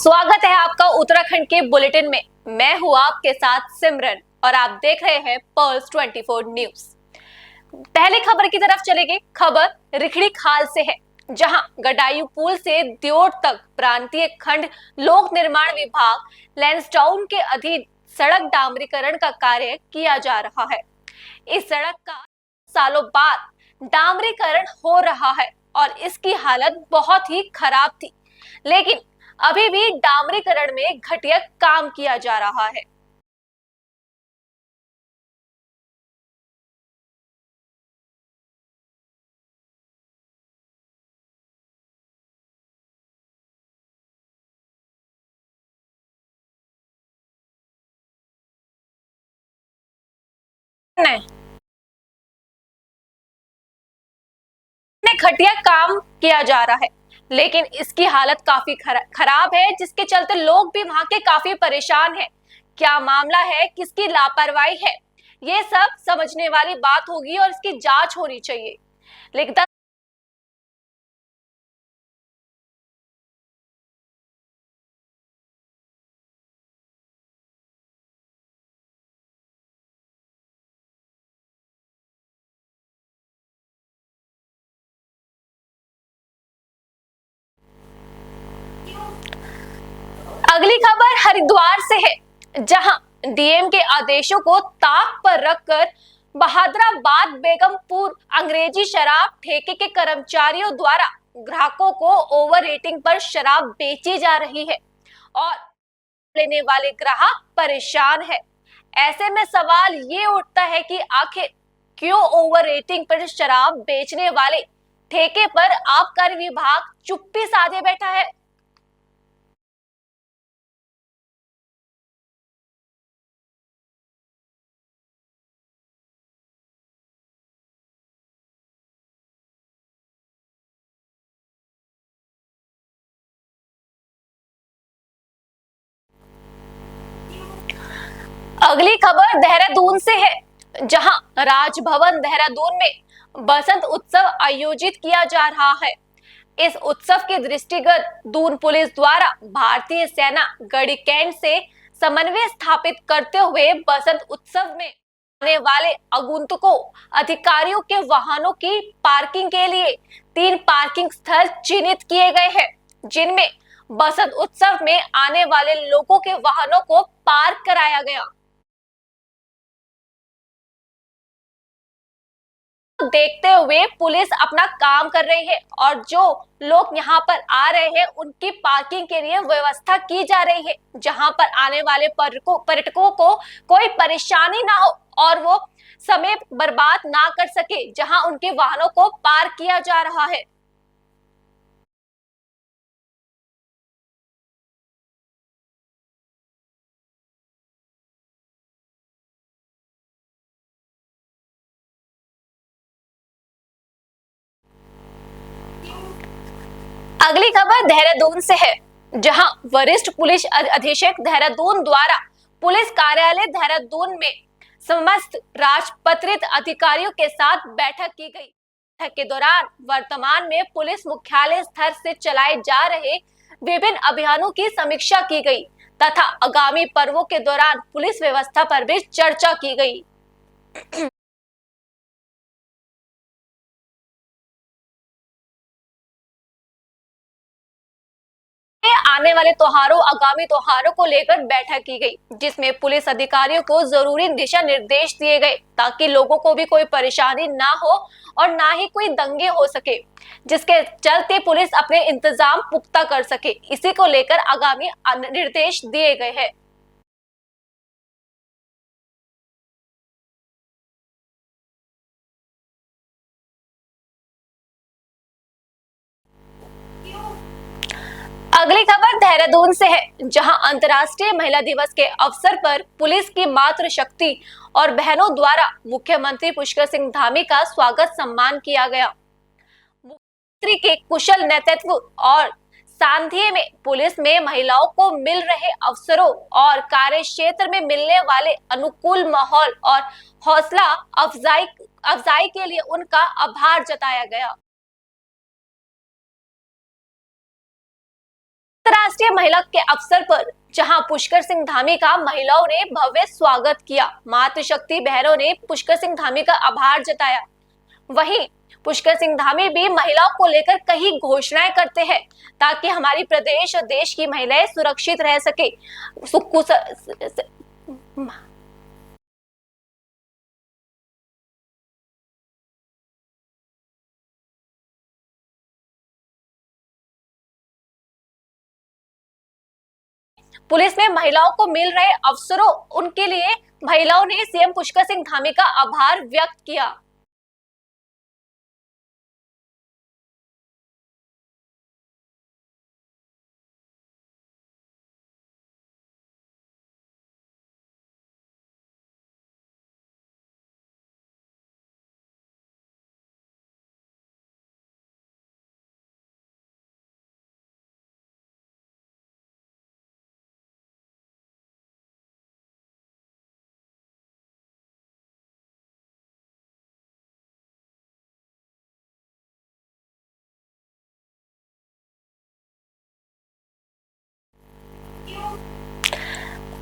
स्वागत है आपका उत्तराखंड के बुलेटिन में। मैं हूं आपके साथ सिमरन और आप देख रहे हैं पर्ल्स 24 न्यूज। पहली खबर की तरफ चलेंगे। खबर रिखड़ी खाल से है, जहां गडायू पुल से दियोट तक प्रांतीय खंड लोक निर्माण विभाग लैंसडाउन के अधीन सड़क डामरीकरण का कार्य किया जा रहा है। इस सड़क का सालों बाद डामरीकरण हो रहा है और इसकी हालत बहुत ही खराब थी, लेकिन अभी भी डामरीकरण में घटिया काम किया जा रहा है। घटिया काम किया जा रहा है, लेकिन इसकी हालत काफी खराब है, जिसके चलते लोग भी वहां के काफी परेशान हैं। क्या मामला है, किसकी लापरवाही है, ये सब समझने वाली बात होगी और इसकी जांच होनी चाहिए। लेकिन अगली खबर हरिद्वार से है, जहां डीएम के आदेशों को ताक पर रखकर बहादुराबाद बेगमपुर अंग्रेजी शराब ठेके के कर्मचारियों द्वारा ग्राहकों को ओवर रेटिंग पर शराब बेची जा रही है और लेने वाले ग्राहक परेशान है। ऐसे में सवाल ये उठता है कि आखिर क्यों ओवर रेटिंग पर शराब बेचने वाले ठेके पर आबकारी विभाग चुप्पी साधे बैठा है। अगली खबर देहरादून से है, जहां राजभवन देहरादून में बसंत उत्सव आयोजित किया जा रहा है। इस उत्सव के दृष्टिगत दून पुलिस द्वारा भारतीय सेना गढ़ी कैंट से समन्वय स्थापित करते हुए बसंत उत्सव में आने वाले आगंतुकों अधिकारियों के वाहनों की पार्किंग के लिए 3 पार्किंग स्थल चिन्हित किए गए हैं, जिनमें बसंत उत्सव में आने वाले लोगों के वाहनों को पार्क कराया गया। देखते हुए पुलिस अपना काम कर रही है और जो लोग यहाँ पर आ रहे हैं उनकी पार्किंग के लिए व्यवस्था की जा रही है, जहाँ पर आने वाले पर्यटकों को कोई परेशानी ना हो और वो समय बर्बाद ना कर सके, जहाँ उनके वाहनों को पार्क किया जा रहा है। अगली खबर देहरादून से है, जहां वरिष्ठ पुलिस अधीक्षक देहरादून द्वारा पुलिस कार्यालय देहरादून में समस्त राजपत्रित अधिकारियों के साथ बैठक की गई। बैठक के दौरान वर्तमान में पुलिस मुख्यालय स्तर से चलाए जा रहे विभिन्न अभियानों की समीक्षा की गई तथा आगामी पर्वों के दौरान पुलिस व्यवस्था पर भी चर्चा की गई। आने वाले त्योहारों आगामी त्योहारों को लेकर बैठक की गई, जिसमें पुलिस अधिकारियों को जरूरी दिशा निर्देश दिए गए ताकि लोगों को भी कोई परेशानी ना हो और ना ही कोई दंगे हो सके, जिसके चलते पुलिस अपने इंतजाम पुख्ता कर सके। इसी को लेकर आगामी निर्देश दिए गए हैं। अगली खबर देहरादून से है, जहां अंतर्राष्ट्रीय महिला दिवस के अवसर पर पुलिस की मातृ शक्ति और बहनों द्वारा मुख्यमंत्री पुष्कर सिंह धामी का स्वागत सम्मान किया गया। मुख्यमंत्री के कुशल नेतृत्व और सांध्य में पुलिस में महिलाओं को मिल रहे अवसरों और कार्य क्षेत्र में मिलने वाले अनुकूल माहौल और हौसला अफजाई के लिए उनका आभार जताया गया। अंतर्राष्ट्रीय महिला के अवसर पर जहां पुष्कर सिंह धामी का महिलाओं ने भव्य स्वागत किया, मातृशक्ति बहनों ने पुष्कर सिंह धामी का आभार जताया। वहीं पुष्कर सिंह धामी भी महिलाओं को लेकर कई घोषणाएं करते हैं ताकि हमारी प्रदेश और देश की महिलाएं सुरक्षित रह सके। पुलिस में महिलाओं को मिल रहे अवसरों उनके लिए महिलाओं ने सीएम पुष्कर सिंह धामी का आभार व्यक्त किया।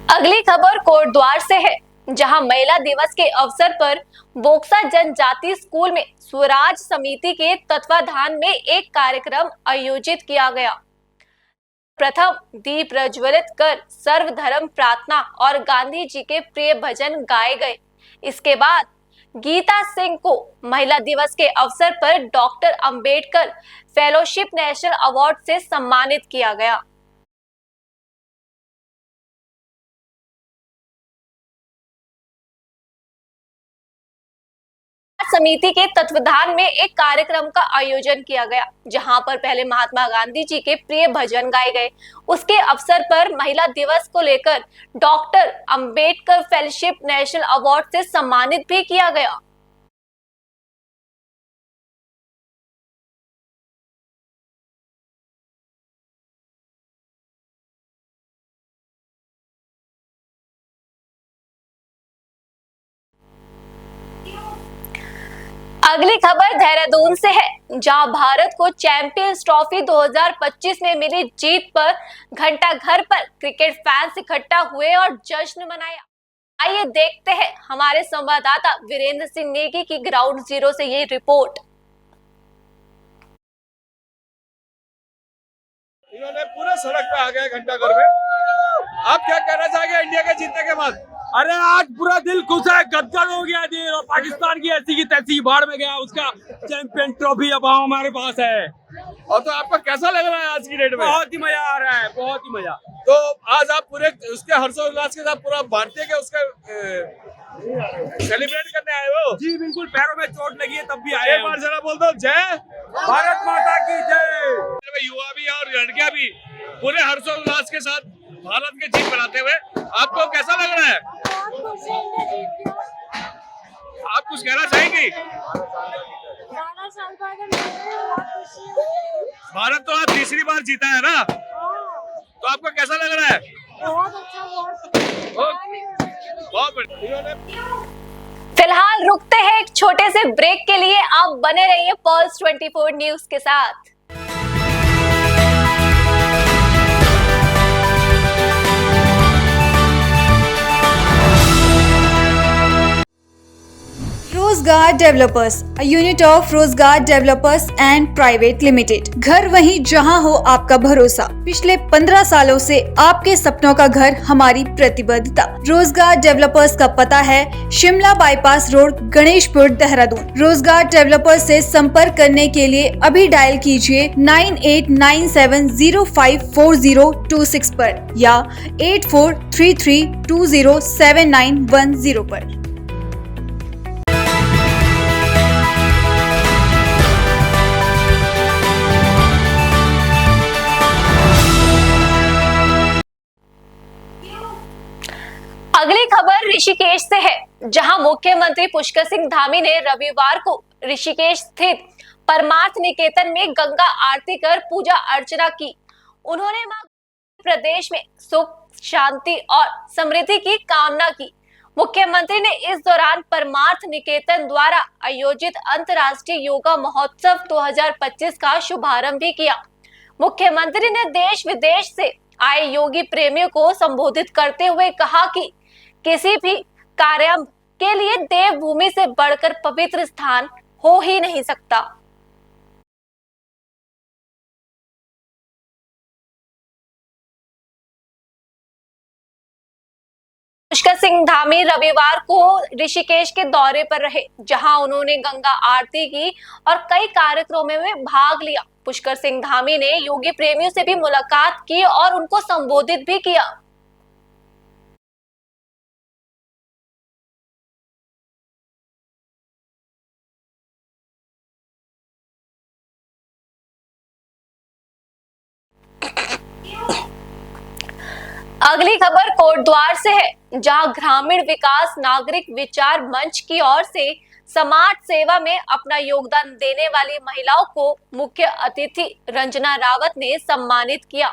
अगली खबर कोटद्वार से है, जहां महिला दिवस के अवसर पर बोक्सा जनजाति स्कूल में स्वराज समिति के तत्वाधान में एक कार्यक्रम आयोजित किया गया। प्रथम दीप प्रज्वलित कर सर्वधर्म प्रार्थना और गांधी जी के प्रिय भजन गाए गए। इसके बाद गीता सिंह को महिला दिवस के अवसर पर doctor Ambedkar fellowship national award से सम्मानित किया गया। समिति के तत्वाधान में एक कार्यक्रम का आयोजन किया गया, जहां पर पहले महात्मा गांधी जी के प्रिय भजन गाए गए। उसके अवसर पर महिला दिवस को लेकर doctor Ambedkar fellowship national award से सम्मानित भी किया गया। अगली खबर देहरादून से है, जहां भारत को चैंपियंस ट्रॉफी 2025 में मिली जीत पर घंटा घर पर क्रिकेट फैंस इकट्ठा हुए और जश्न मनाया। आइए देखते हैं हमारे संवाददाता वीरेंद्र सिंह नेगी की ग्राउंड जीरो से ये रिपोर्ट। इन्होंने पूरे सड़क पे आ गए घंटा घर में। आप क्या कहना चाहेंगे इंडिया के जीतने के बाद? अरे आज पूरा दिल खुश है, गदगद हो गया दिल। और पाकिस्तान की ऐसी की तैसी बाढ़ में गया, उसका चैंपियन ट्रॉफी अब हमारे पास है। और तो आपका कैसा लग रहा है आज की डेट में? बहुत ही मजा आ रहा है, बहुत ही मजा। तो आज आप पूरे उसके हर्षोल्लास के साथ पूरा भारतीय के उसका सेलिब्रेट करने आए हो? जी बिल्कुल, पैरों में चोट लगी है तब भी आए। एक बार जरा बोल दो, जय भारत माता की जय। युवा भी और लड़कियां भी पूरे हर्षोल्लास के साथ भारत की जीत बनाते हुए, आपको कैसा लग रहा है? आप कुछ कहना चाहेंगी? भारत तो आज तीसरी बार जीता है ना, तो आपको कैसा लग रहा है? बहुत अच्छा, बहुत बढ़िया। फिलहाल रुकते हैं एक छोटे से ब्रेक के लिए। आप बने रहिए पल्स 24 न्यूज के साथ। रोजगार डेवलपर्स, अ यूनिट ऑफ रोजगार डेवलपर्स एंड प्राइवेट लिमिटेड। घर वहीं जहां हो आपका भरोसा। पिछले 15 सालों से आपके सपनों का घर हमारी प्रतिबद्धता। रोजगार डेवलपर्स का पता है शिमला बाईपास रोड, गणेशपुर, देहरादून। रोजगार डेवलपर्स से संपर्क करने के लिए अभी डायल कीजिए 9897054026 पर या 8433207910 पर। अगली खबर ऋषिकेश से है, जहां मुख्यमंत्री पुष्कर सिंह धामी ने रविवार को ऋषिकेश स्थित परमार्थ निकेतन में गंगा आरती कर पूजा अर्चना की। उन्होंने मां प्रदेश में सुख, शांति और समृद्धि की कामना की। मुख्यमंत्री ने इस दौरान परमार्थ निकेतन द्वारा आयोजित अंतर्राष्ट्रीय योगा महोत्सव 2025 का शुभारंभ भी किया। मुख्यमंत्री ने देश विदेश से आए योगी प्रेमियों को संबोधित करते हुए कहा कि किसी भी कार्यारंभ के लिए देवभूमि से बढ़कर पवित्र स्थान हो ही नहीं सकता। पुष्कर सिंह धामी रविवार को ऋषिकेश के दौरे पर रहे, जहां उन्होंने गंगा आरती की और कई कार्यक्रमों में भाग लिया। पुष्कर सिंह धामी ने योगी प्रेमियों से भी मुलाकात की और उनको संबोधित भी किया। अगली खबर कोटद्वार से है, जहां ग्रामीण विकास नागरिक विचार मंच की ओर से समाज सेवा में अपना योगदान देने वाली महिलाओं को मुख्य अतिथि रंजना रावत ने सम्मानित किया।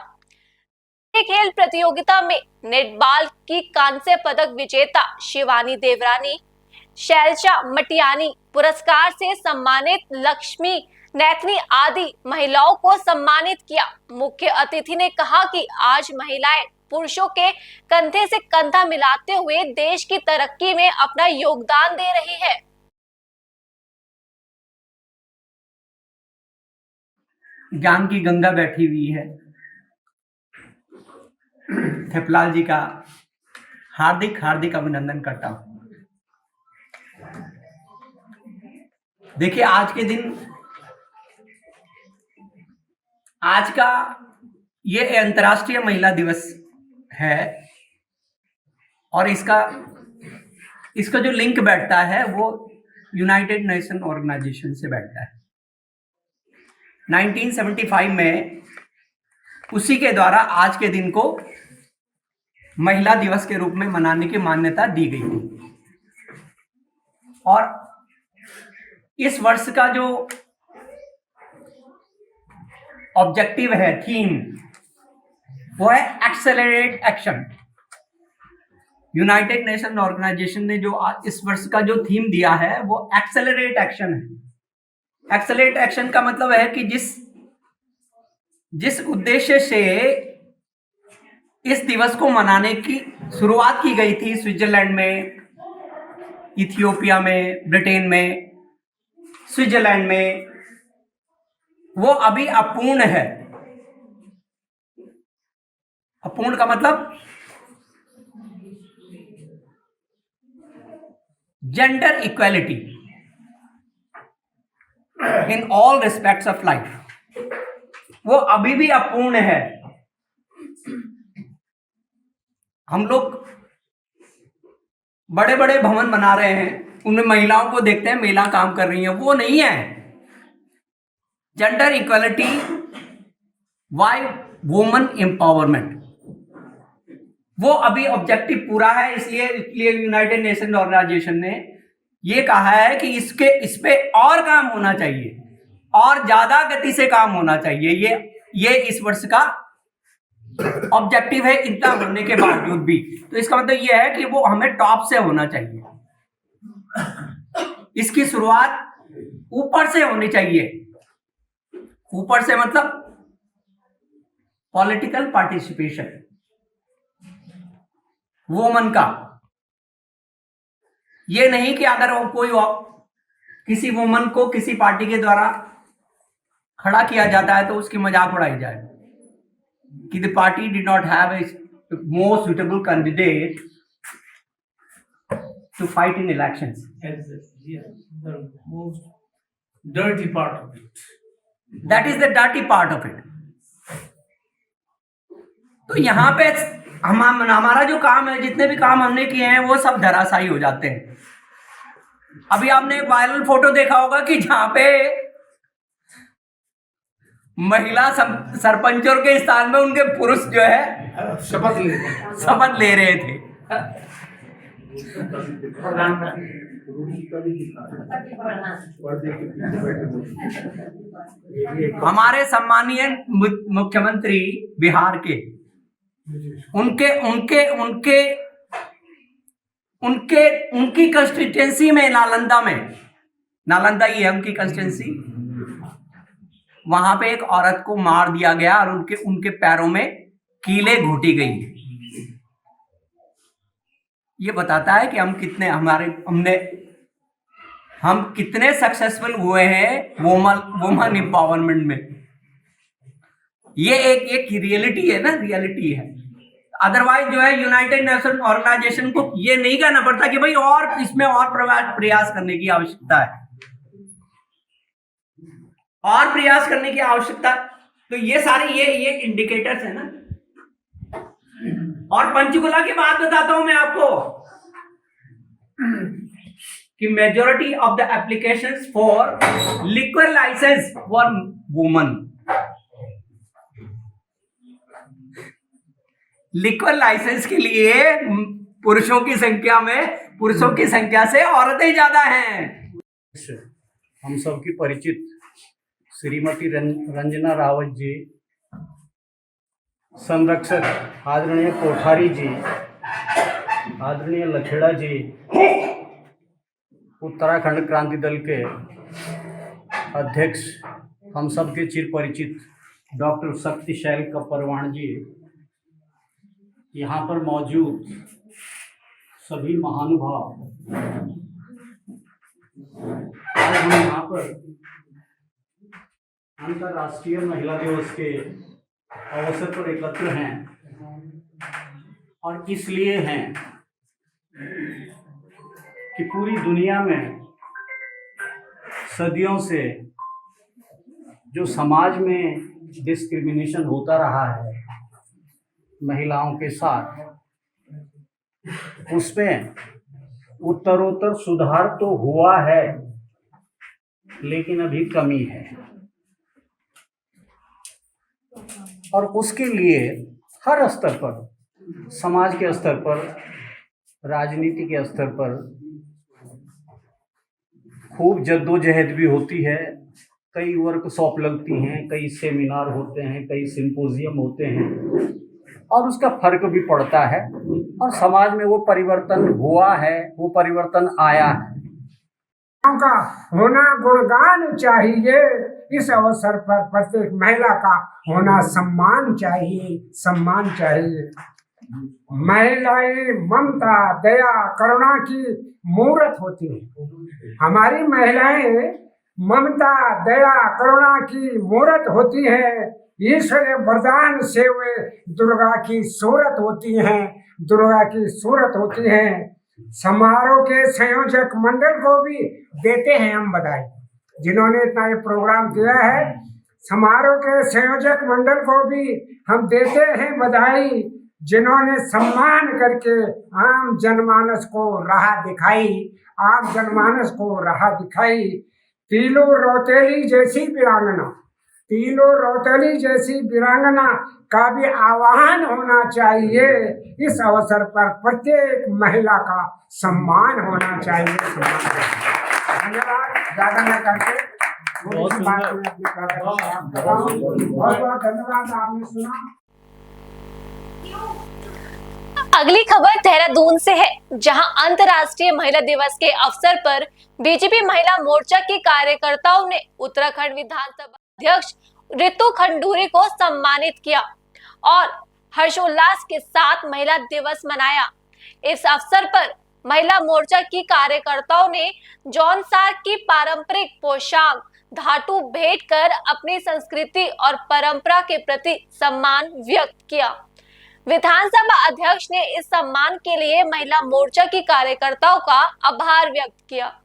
खेल प्रतियोगिता में नेटबॉल की कांस्य पदक विजेता शिवानी देवरानी, शैलजा मटियानी पुरस्कार से सम्मानित लक्ष्मी नैथनी आदि महिलाओं को सम्मानित किया। मुख्य अतिथि ने कहा कि आज महिलाएं पुरुषों के कंधे से कंधा मिलाते हुए देश की तरक्की में अपना योगदान दे रही है। ज्ञान की गंगा बैठी हुई है। थेपलाल जी का हार्दिक हार्दिक अभिनंदन करता हूं। देखिए, आज के दिन, आज का ये अंतर्राष्ट्रीय महिला दिवस है और इसका जो लिंक बैठता है वो यूनाइटेड नेशन ऑर्गेनाइजेशन से बैठता है। 1975 में उसी के द्वारा आज के दिन को महिला दिवस के रूप में मनाने की मान्यता दी गई थी। और इस वर्ष का जो ऑब्जेक्टिव है, थीम, वो है accelerate action. United Nation Organization ने जो इस वर्ष का जो थीम दिया है वो एक्सेलरेट एक्शन है। एक्सेलरेट एक्शन का मतलब है कि जिस उद्देश्य से इस दिवस को मनाने की शुरुआत की गई थी, स्विट्जरलैंड में, इथियोपिया में, ब्रिटेन में, स्विट्जरलैंड में, वो अभी अपूर्ण है। अपूर्ण का मतलब gender equality in all respects of life, वो अभी भी अपूर्ण है। हम लोग बड़े बड़े भवन बना रहे हैं, उनमें महिलाओं को देखते हैं, महिला काम कर रही हैं, वो नहीं है। Gender equality why women empowerment, वो अभी ऑब्जेक्टिव पूरा है। इसलिए यूनाइटेड नेशन ऑर्गेनाइजेशन ने ये कहा है कि इस पे और काम होना चाहिए और ज्यादा गति से काम होना चाहिए। ये इस वर्ष का ऑब्जेक्टिव है, इतना बनने के बावजूद भी। तो इसका मतलब ये है कि वो हमें टॉप से होना चाहिए, इसकी शुरुआत ऊपर से होनी चाहिए। ऊपर से मतलब पॉलिटिकल पार्टिसिपेशन वुमन का। ये नहीं कि अगर किसी वुमन को किसी पार्टी के द्वारा खड़ा किया जाता है तो उसकी मजाक उड़ाई जाए कि the party did not have a more suitable candidate to fight in elections. The most dirty part of it. That is the dirty part of it. तो यहाँ पे हमारा जो काम है, जितने भी काम हमने किए हैं वो सब धराशायी हो जाते हैं। अभी आपने एक वायरल फोटो देखा होगा कि जहां पे महिला सरपंचों के स्थान में उनके पुरुष जो है शपथ ले रहे थे। हमारे सम्मानीय मुख्यमंत्री बिहार के, उनकी कंस्टिट्यूंसी में, नालंदा ही है उनकी कंस्टिट्यूंसी, वहां पे एक औरत को मार दिया गया और उनके उनके पैरों में कीलें घोटी गई। ये बताता है कि हम कितने सक्सेसफुल हुए हैं वुमन एम्पावरमेंट में। ये एक रियलिटी है ना, रियलिटी है। अदरवाइज जो है यूनाइटेड नेशन ऑर्गेनाइजेशन को ये नहीं कहना पड़ता कि भाई और इसमें और प्रयास करने की आवश्यकता है, और प्रयास करने की आवश्यकता। तो ये सारे ये इंडिकेटर्स है ना। और पंचकुला की बात बताता हूं मैं आपको कि majority of the applications for liquor licence for women. Liquor licence के लिए पुरुषों की संख्या से औरतें ज्यादा हैं। हम सबकी परिचित श्रीमती रंजना रावत जी, संरक्षक आदरणीय कोठारी जी, आदरणीय लखेड़ा जी, उत्तराखंड क्रांति दल के अध्यक्ष, हम सबके चिर परिचित डॉक्टर शक्तिशैल कपरवाण जी, यहाँ पर मौजूद सभी महानुभाव, आज हम यहाँ पर अंतर्राष्ट्रीय महिला दिवस के अवसर पर एकत्र हैं, और इसलिए हैं कि पूरी दुनिया में सदियों से जो समाज में डिस्क्रिमिनेशन होता रहा है महिलाओं के साथ, उसमें उत्तरोत्तर सुधार तो हुआ है, लेकिन अभी कमी है। और उसके लिए हर स्तर पर, समाज के स्तर पर, राजनीति के स्तर पर खूब जद्दोजहद भी होती है। कई वर्कशॉप लगती हैं, कई सेमिनार होते हैं, कई सिंपोजियम होते हैं, और उसका फर्क भी पड़ता है, और समाज में वो परिवर्तन हुआ है, वो परिवर्तन आया है। का होना गुणगान चाहिए, इस अवसर पर प्रत्येक महिला का होना सम्मान चाहिए, सम्मान चाहिए। महिलाएं ममता, दया, करुणा की मूर्त होती हैं। हमारी महिलाएं ममता, दया, करुणा की मूर्त होती हैं। ईश्वर वरदान से वे दुर्गा की सूरत होती हैं, दुर्गा की सूरत होती हैं। समारोह के संयोजक मंडल को भी देते हैं हम बधाई, जिन्होंने इतना ये प्रोग्राम किया है। समारोह के संयोजक मंडल को भी हम देते हैं बधाई, जिन्होंने सम्मान करके आम जनमानस को राह दिखाई, आम जनमानस को राह दिखाई। तीलू रौतेली जैसी वीरांगना, तीलू रौतेली जैसी वीरांगना का भी आह्वान होना चाहिए। इस अवसर पर प्रत्येक महिला का सम्मान होना चाहिए। धन्यवाद। ज्यादा न करके बहुत बहुत धन्यवाद, आपने सुना। अगली खबर देहरादून से है, जहां अंतर्राष्ट्रीय महिला दिवस के अवसर पर बीजेपी महिला मोर्चा के कार्यकर्ताओं ने उत्तराखंड विधानसभा अध्यक्ष रितु खंडूरी को सम्मानित किया और हर्षोल्लास के साथ महिला दिवस मनाया। इस अवसर पर महिला मोर्चा की कार्यकर्ताओं ने जौनसार की पारंपरिक पोशाक धातु भेंट कर अपनी संस्कृति और परंपरा के प्रति सम्मान व्यक्त किया। विधानसभा अध्यक्ष ने इस सम्मान के लिए महिला मोर्चा की कार्यकर्ताओं का आभार व्यक्त किया।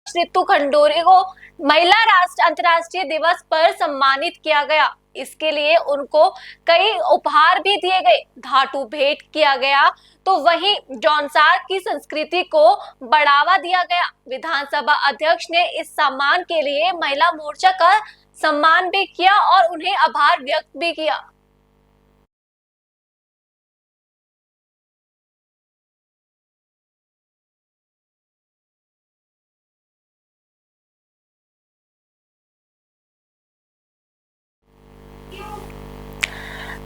रितु खंडूरी को महिला अंतर्राष्ट्रीय दिवस पर सम्मानित किया गया। इसके लिए उनको कई उपहार भी दिए गए, धातु भेंट किया गया, तो वहीं जौनसार की संस्कृति को बढ़ावा दिया गया। विधानसभा अध्यक्ष ने इस सम्मान के लिए महिला मोर्चा का सम्मान भी किया और उन्हें आभार व्यक्त भी किया।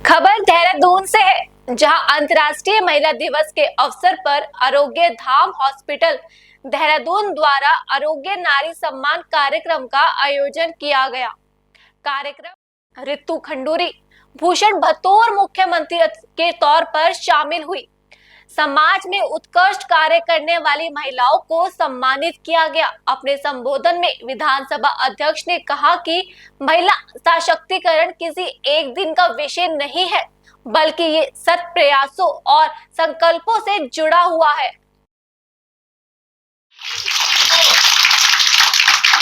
खबर देहरादून से है, जहां अंतर्राष्ट्रीय महिला दिवस के अवसर पर आरोग्य धाम हॉस्पिटल देहरादून द्वारा आरोग्य नारी सम्मान कार्यक्रम का आयोजन किया गया। कार्यक्रम रितु खंडूरी भूषण बतौर मुख्यमंत्री के तौर पर शामिल हुई। समाज में उत्कृष्ट कार्य करने वाली महिलाओं को सम्मानित किया गया। अपने संबोधन में विधानसभा अध्यक्ष ने कहा कि महिला सशक्तिकरण किसी एक दिन का विषय नहीं है, बल्कि ये सत प्रयासों और संकल्पों से जुड़ा हुआ है।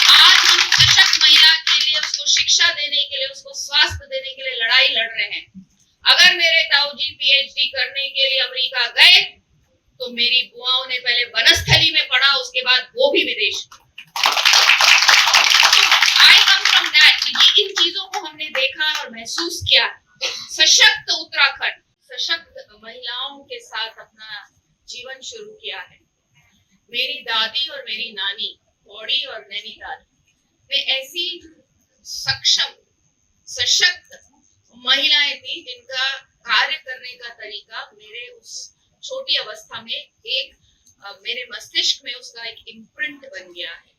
आज हम सशक्त महिला के लिए, उसको शिक्षा देने के लिए, उसको स्वास्थ्य देने के लिए लड़ाई लड़ रहे हैं। अगर मेरे ताऊजी पीएचडी करने के लिए अमेरिका गए तो मेरी बुआओं ने पहले वनस्थली में पढ़ा, उसके बाद वो भी विदेश। आई कम फ्रॉम दैट। इन चीजों को हमने देखा और महसूस किया। सशक्त उत्तराखंड, सशक्त महिलाओं के साथ अपना जीवन शुरू किया है। मेरी दादी और मेरी नानी पौड़ी और नैनीताल में ऐसी सक्षम सशक्त महिलाएं थी जिनका कार्य करने का तरीका मेरे उस छोटी अवस्था में मेरे मस्तिष्क में उसका एक इम्प्रिंट बन गया है।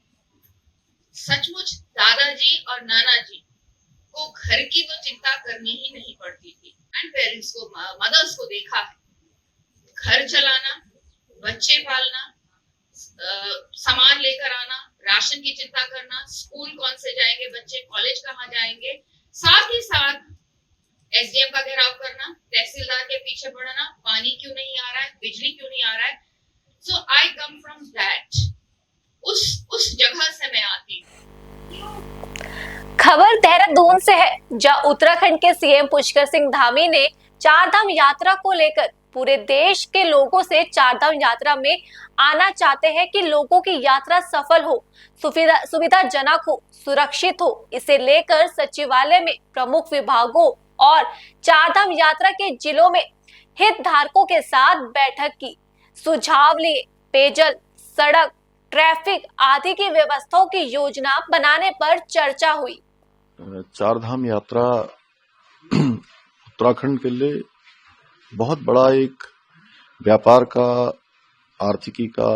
सचमुच दादाजी और नाना जी को घर की तो चिंता करनी ही नहीं पड़ती थी। एंड पेरेंट्स को, मदर्स को देखा है, घर चलाना, बच्चे पालना, सामान लेकर आना, राशन की चिंता करना, स्कूल कौन से जाएंगे बच्चे, कॉलेज कहाँ जाएंगे, साथ ही साथ एसडीएम का घेराव करना, तहसीलदार के पीछे पड़ना, पानी क्यों नहीं आ रहा है, बिजली क्यों नहीं आ रहा है। सो आई कम फ्रॉम दैट, उस जगह से मैं आती हूँ। खबर देहरादून से है, जहां उत्तराखंड के सीएम पुष्कर सिंह धामी ने चारधाम यात्रा को लेकर पूरे देश के लोगों से चारधाम यात्रा में आना चाहते हैं कि लोगों की यात्रा सफल हो, सुविधाजनक हो, सुरक्षित हो। इसे लेकर सचिवालय में प्रमुख विभागों और चारधाम यात्रा के जिलों में हितधारकों के साथ बैठक की, सुझाव लिए, पेयजल, सड़क, ट्रैफिक आदि की व्यवस्थाओं की योजना बनाने पर चर्चा हुई। चारधाम यात्रा उत्तराखंड के लिए बहुत बड़ा एक व्यापार का, आर्थिकी का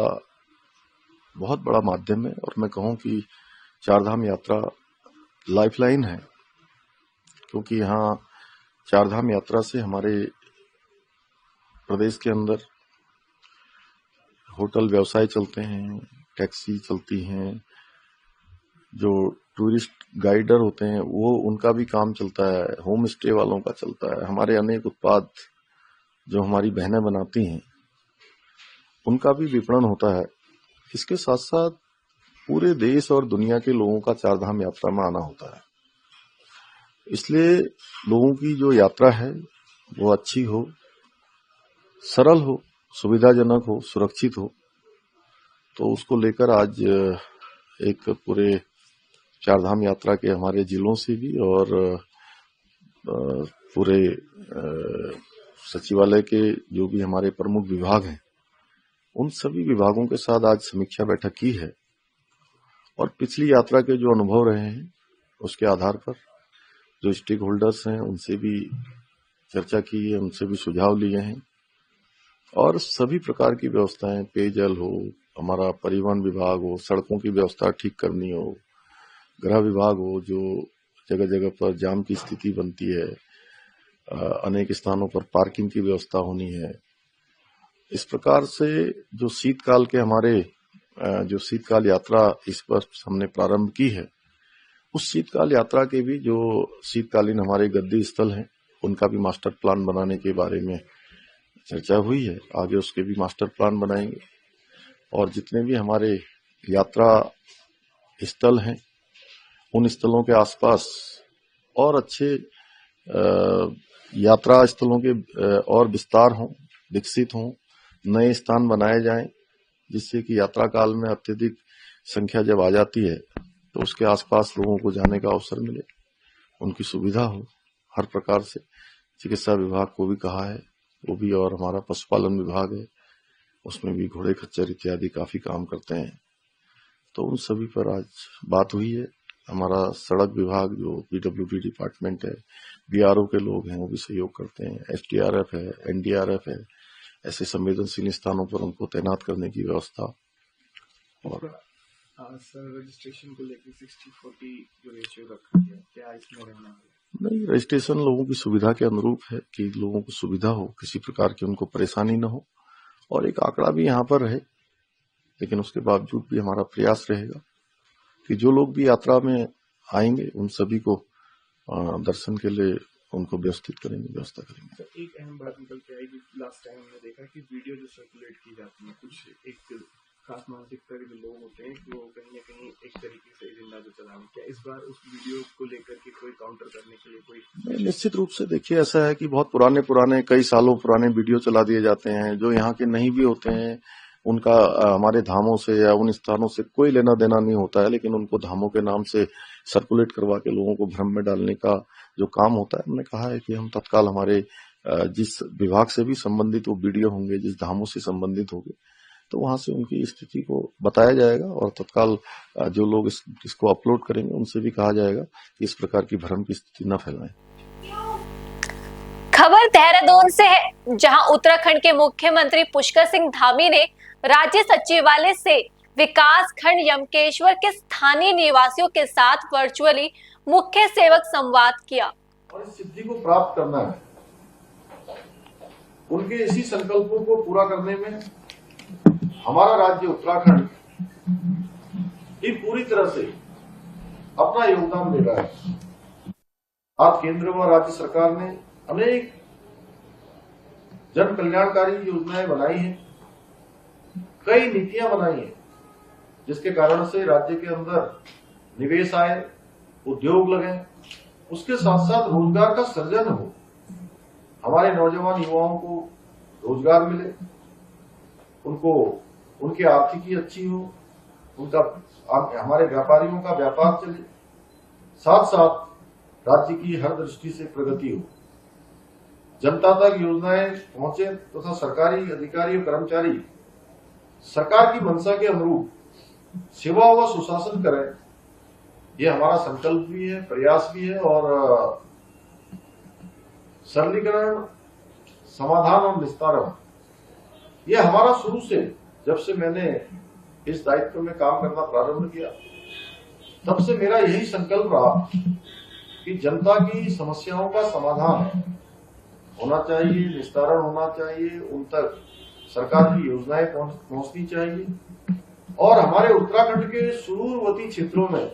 बहुत बड़ा माध्यम है और मैं कहूँ कि चारधाम यात्रा लाइफलाइन है, क्योंकि यहाँ चारधाम यात्रा से हमारे प्रदेश के अंदर होटल व्यवसाय चलते हैं, टैक्सी चलती हैं, जो टूरिस्ट गाइडर होते हैं वो उनका भी काम चलता है, होम स्टे वालों का चलता है, हमारे अनेक उत्पाद जो हमारी बहनें बनाती हैं उनका भी विपणन होता है। इसके साथ साथ पूरे देश और दुनिया के लोगों का चारधाम यात्रा में आना होता है। इसलिए लोगों की जो यात्रा है वो अच्छी हो, सरल हो, सुविधाजनक हो, सुरक्षित हो, तो उसको लेकर आज एक पूरे चारधाम यात्रा के हमारे जिलों से भी और पूरे सचिवालय के जो भी हमारे प्रमुख विभाग हैं उन सभी विभागों के साथ आज समीक्षा बैठक की है और पिछली यात्रा के जो अनुभव रहे हैं उसके आधार पर जो स्टेक होल्डर्स हैं उनसे भी चर्चा की है, उनसे भी सुझाव लिए हैं और सभी प्रकार की व्यवस्थाएं, पेयजल हो, हमारा परिवहन विभाग हो, सड़कों की व्यवस्था ठीक करनी हो, गृह विभाग हो, जो जगह जगह पर जाम की स्थिति बनती है, अनेक स्थानों पर पार्किंग की व्यवस्था होनी है। इस प्रकार से जो शीतकाल के हमारे जो शीतकाल यात्रा इस वर्ष हमने प्रारंभ की है, उस शीतकाल यात्रा के भी जो शीतकालीन हमारे गद्दी स्थल हैं उनका भी मास्टर प्लान बनाने के बारे में चर्चा हुई है। आगे उसके भी मास्टर प्लान बनाएंगे और जितने भी हमारे यात्रा स्थल हैं उन स्थलों के आसपास और अच्छे यात्रा स्थलों के और विस्तार हों, विकसित हों, नए स्थान बनाए जाएं, जिससे कि यात्रा काल में अत्यधिक संख्या जब आ जाती है तो उसके आसपास लोगों को जाने का अवसर मिले, उनकी सुविधा हो हर प्रकार से। चिकित्सा विभाग को भी कहा है वो भी, और हमारा पशुपालन विभाग है उसमें भी घोड़े खच्चर इत्यादि काफी काम करते हैं, तो उन सभी पर आज बात हुई है। हमारा सड़क विभाग जो पीडब्ल्यूडी डिपार्टमेंट है बीआरओ के लोग हैं वो भी सहयोग करते हैं, एसडीआरएफ है, एनडीआरएफ है, ऐसे संवेदनशील स्थानों पर उनको तैनात करने की व्यवस्था। और सर रजिस्ट्रेशन को लेकर 60-40 जो रेशियो रखा गया, क्या इसमें रहना है? नहीं, रजिस्ट्रेशन लोगों की सुविधा के अनुरूप है कि लोगों को सुविधा हो, किसी प्रकार की उनको परेशानी न हो, और एक आंकड़ा भी यहाँ पर रहे। लेकिन उसके बावजूद भी हमारा प्रयास रहेगा कि जो लोग भी यात्रा में आएंगे उन सभी को दर्शन के लिए उनको व्यवस्था करेंगे। तो एक अहम बात निकल के आई कि लास्ट टाइम हमने देखा कि वीडियो जो सर्कुलेट की जाती है, कुछ एक खास मानसिकता के जो लोग होते हैं कि वो कहीं ना कहीं एक तरीके से एजेंडा जो चला, क्या इस बार उस वीडियो को लेकर के कोई काउंटर करने के लिए कोई? निश्चित रूप से देखिए, ऐसा है कि बहुत पुराने कई सालों पुराने वीडियो चला दिए जाते हैं जो यहाँ के नहीं भी होते हैं। उनका हमारे धामों से या उन स्थानों से कोई लेना देना नहीं होता है, लेकिन उनको धामों के नाम से सर्कुलेट करवा के लोगों को भ्रम में डालने का जो काम होता है, हमने कहा है कि हम तत्काल हमारे जिस विभाग से भी संबंधित वो वीडियो होंगे, जिस धामों से संबंधित होंगे, तो वहां से उनकी स्थिति को बताया जाएगा और तत्काल जो लोग इसको अपलोड करेंगे उनसे भी कहा जाएगा कि इस प्रकार की भ्रम की स्थिति न फैलाएं। खबर देहरादून से है, जहां उत्तराखंड के मुख्यमंत्री पुष्कर सिंह धामी ने राज्य सचिवालय से विकास खंड यमकेश्वर के स्थानीय निवासियों के साथ वर्चुअली मुख्य सेवक संवाद किया। और इस सिद्धि को प्राप्त करना है, उनके इसी संकल्पों को पूरा करने में हमारा राज्य उत्तराखंड ही पूरी तरह से अपना योगदान दे रहा है। आज केंद्र व राज्य सरकार ने अनेक जन कल्याणकारी योजनाएं बनाई हैं, कई नीतियां बनाई हैं, जिसके कारण से राज्य के अंदर निवेश आए, उद्योग लगे, उसके साथ साथ रोजगार का सृजन हो, हमारे नौजवान युवाओं को रोजगार मिले, उनको उनकी आर्थिकी अच्छी हो, उनका हमारे व्यापारियों का व्यापार चले, साथ साथ राज्य की हर दृष्टि से प्रगति हो, जनता तक योजनाएं पहुंचे तथा सरकारी अधिकारी और कर्मचारी सरकार की मंशा के अनुरूप सेवा व सुशासन करें। ये हमारा संकल्प भी है, प्रयास भी है और सरलीकरण, समाधान और निस्तारण, ये हमारा शुरू से, जब से मैंने इस दायित्व में काम करना प्रारंभ किया, तब से मेरा यही संकल्प रहा कि जनता की समस्याओं का समाधान होना चाहिए, निस्तारण होना चाहिए, उन तक सरकार की योजनाएं पहुंचनी चाहिए और हमारे उत्तराखंड के सुदूरवर्ती क्षेत्रों में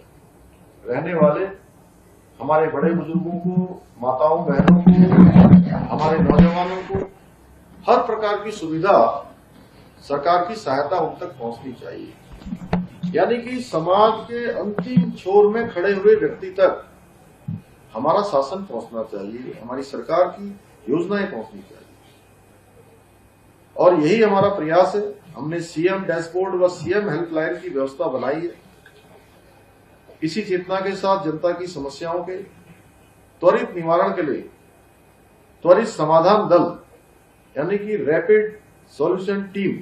रहने वाले हमारे बड़े बुजुर्गों को, माताओं बहनों को, हमारे नौजवानों को हर प्रकार की सुविधा, सरकार की सहायता उन तक पहुंचनी चाहिए। यानी कि समाज के अंतिम छोर में खड़े हुए व्यक्ति तक हमारा शासन पहुंचना चाहिए, हमारी सरकार की योजनाएं पहुंचनी चाहिए और यही हमारा प्रयास है। हमने सीएम डैशबोर्ड व सीएम हेल्पलाइन की व्यवस्था बनाई है। इसी चेतना के साथ जनता की समस्याओं के त्वरित निवारण के लिए त्वरित समाधान दल यानी कि रैपिड सॉल्यूशन टीम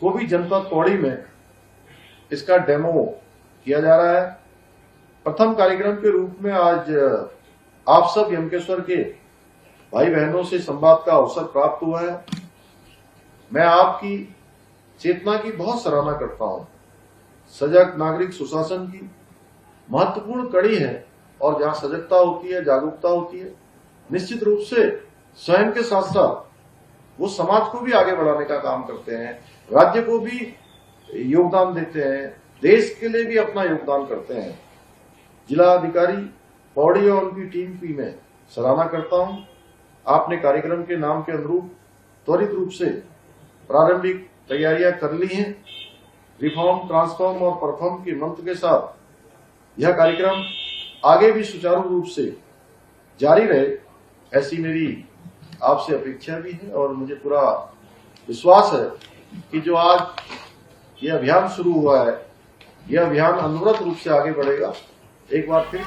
को भी जनता तौड़ी में इसका डेमो किया जा रहा है। प्रथम कार्यक्रम के रूप में आज आप सब यमकेश्वर के भाई बहनों से संवाद का अवसर प्राप्त हुआ है। मैं आपकी चेतना की बहुत सराहना करता हूं। सजग नागरिक सुशासन की महत्वपूर्ण कड़ी है और जहां सजगता होती है, जागरूकता होती है, निश्चित रूप से स्वयं के साथ साथ वो समाज को भी आगे बढ़ाने का काम करते हैं, राज्य को भी योगदान देते हैं, देश के लिए भी अपना योगदान करते हैं। जिला अधिकारी पौड़ी और उनकी टीम की मैं सराहना करता हूं। आपने कार्यक्रम के नाम के अनुरूप त्वरित रूप से प्रारंभिक तैयारियां कर ली हैं। रिफॉर्म, ट्रांसफॉर्म और परफॉर्म के मंत्र के साथ यह कार्यक्रम आगे भी सुचारू रूप से जारी रहे, ऐसी मेरी आपसे अपेक्षा भी है और मुझे पूरा विश्वास है कि जो आज यह अभियान शुरू हुआ है, यह अभियान अनवरत रूप से आगे बढ़ेगा। एक बार फिर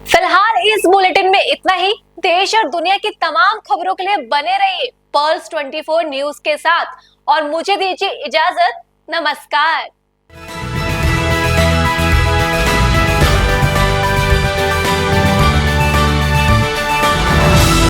फिलहाल इस बुलेटिन में इतना ही। देश और दुनिया की तमाम खबरों के लिए बने रहिए पर्ल्स 24 न्यूज के साथ और मुझे दीजिए इजाजत। नमस्कार।